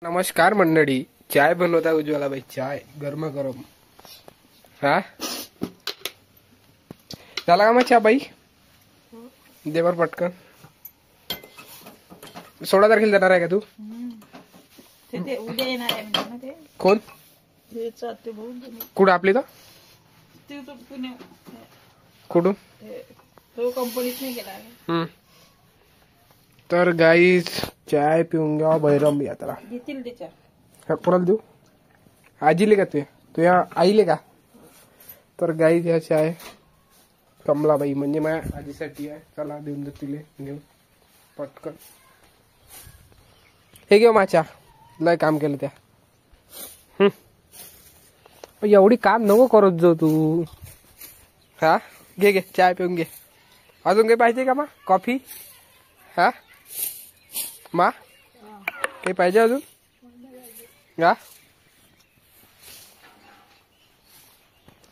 नमस्कार मंडळी, चाय बनवता उज्ज्वला बाई. चाय गरमागरम. हा झाला का मग चहा बाई? दे बर पटकन. 16 तारखेला जाणार आहे का तू? ते उद्या येणार आहे म्हणजे ना. ते कोण? ते चालते भाऊ कुठं आपली तर? ते तो पुणे कुठून? तो कंपनीत नाही गेला आहे. तर गाईज चाय पिऊन घ्या बैरम यात्रा. घेतील त्याच्या कोणाला देऊ? आजीले का तुझ्या आईले का? तर गाईज ह्या चाय कमलाबाई म्हणजे माझ्या आजीसाठी आहे. चला देऊन दे तिले घेऊन पटकन. हे घेऊ माझ्या लय काम केलं त्या. एवढी काम नको करत जाऊ तू. हा घे घे चाय पिऊन घे. अजून काही पाहिजे का मा? कॉफी? हा मा काही पाहिजे अजून? हा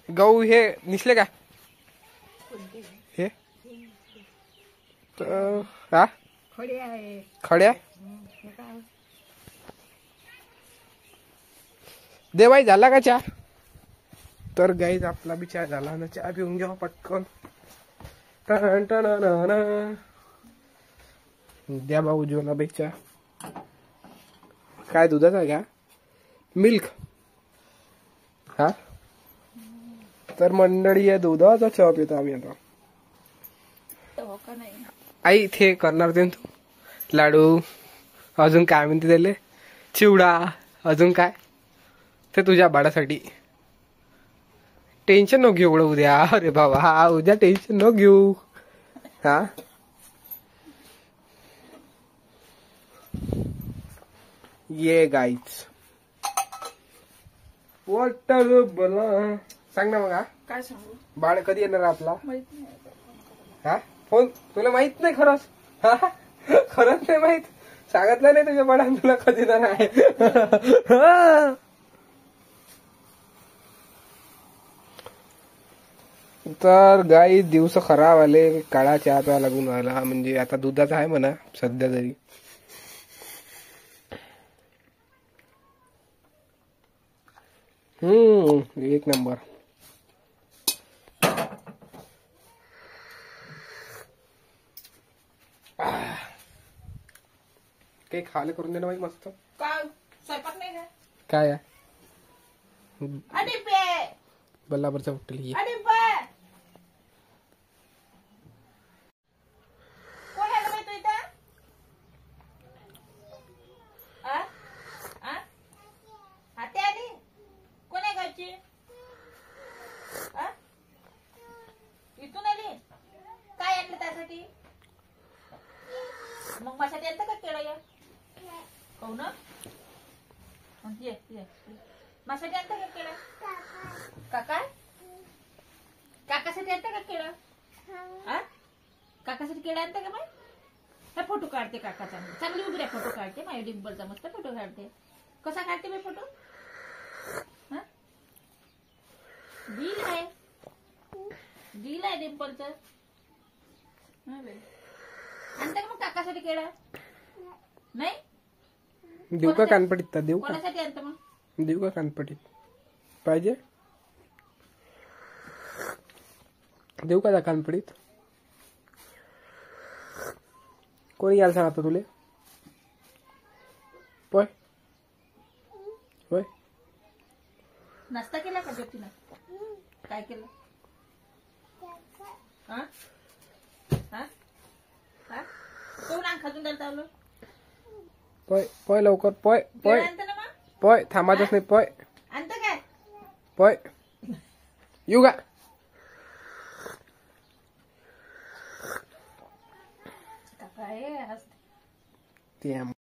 गहू हे निसले का हे? हा खडे आहे. खड्या देवाई झाला का चहा? तर गाईज आपला बी चहा झाला ना. चहा पिऊन घ्या पटकन. द्या भाऊ जेवणा बाई चहा. काय दुधाचा आहे का? मिल्क? हा तर मंडळी आहे दुधाचा चहा पितो आम्ही आता. आई ते करणार ते तू लाडू अजून काय म्हणते त्याले? चिवडा अजून काय? ते तुझ्या बाळासाठी. टेन्शन नको घेऊ एवढं उद्या. अरे बाबा हा उद्या टेन्शन नको घेऊ. हा ये गाईच वॉटर बोला. सांग ना मग. हा काय सांगू? बाळ कधी येणार आपला? माहित नाही. हा फोन तुला माहित नाही खरंच? हा खरंच नाही माहित? सांगितलं नाही तुझ्या बाळाने तुला कधी येणार आहे? तर गाई दिवस खराब आले. काळा चहा प्यायला लागून राहिला. म्हणजे आता दुधाचा आहे म्हणा सध्या तरी. एक नंबर. काही खायला करून दे ना बाई मस्त. काय स्वयंपाक नाही का? काय आहे? अरे बे बल्लावरचा उठली. अरे बे कोण आलं बाई तू इथं? आ आ हाते आली? कोण आहे गावची? आ इथून आली? काय आणलं त्यासाठी? मग माझ्यासाठी आणतं का केळं? या हो ना. माझ्यासाठी आणतं का केळं? काका काकासाठी आणतं का केळं? काकासाठी केळं आणतं का बाई? हा फोटो काढते काकाचा. चांगली उभी आहे. फोटो काढते माझ्या डिंपलचा मस्त फोटो काढते. कसा काढते बाई फोटो? दिल आहे डिंपलचं. आणतं का मग काकासाठी केळं? नाही देऊ का कानपटीत? देऊ का? कोणासाठी आणतं मग? देऊ का कानपटीत? पाहिजे? देऊ का त्या कानपटीत? कोणी यायला सांगतो तुले? होय होय. नाश्ता केला का ज्योतीनं? काय केलं? हा हा हा कोण आण खाजून द्यायला चावलं? पय पय लवकर पय पय आणतं ना मग? पय थांबायचंच नाही. पय आणतं काय? पय येऊ का? काय ते